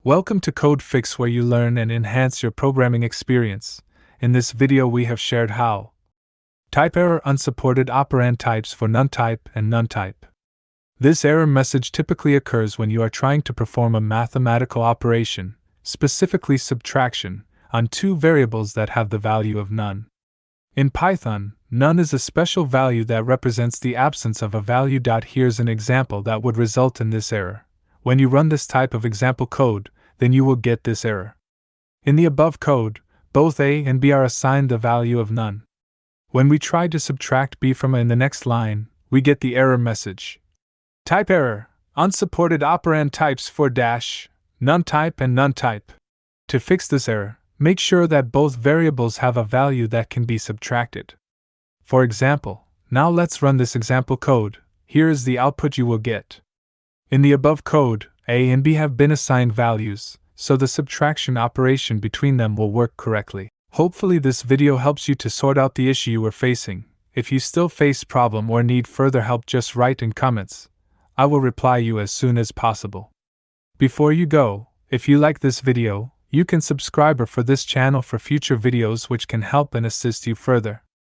Welcome to Code Fix, where you learn and enhance your programming experience. In this video we have shared how TypeError unsupported operand types for NoneType and NoneType. This error message typically occurs when you are trying to perform a mathematical operation, specifically subtraction, on two variables that have the value of none. In Python, none is a special value that represents the absence of a value. Here's an example that would result in this error. When you run this type of example code, then you will get this error. In the above code, both a and b are assigned the value of none. When we try to subtract b from a in the next line, we get the error message. TypeError, unsupported operand types for NoneType and NoneType. To fix this error, make sure that both variables have a value that can be subtracted. For example, now let's run this example code. Here is the output you will get. In the above code, a and b have been assigned values, so the subtraction operation between them will work correctly. Hopefully this video helps you to sort out the issue you were facing. If you still face problem or need further help, just write in comments. I will reply you as soon as possible. Before you go, if you like this video, you can subscribe for this channel for future videos which can help and assist you further.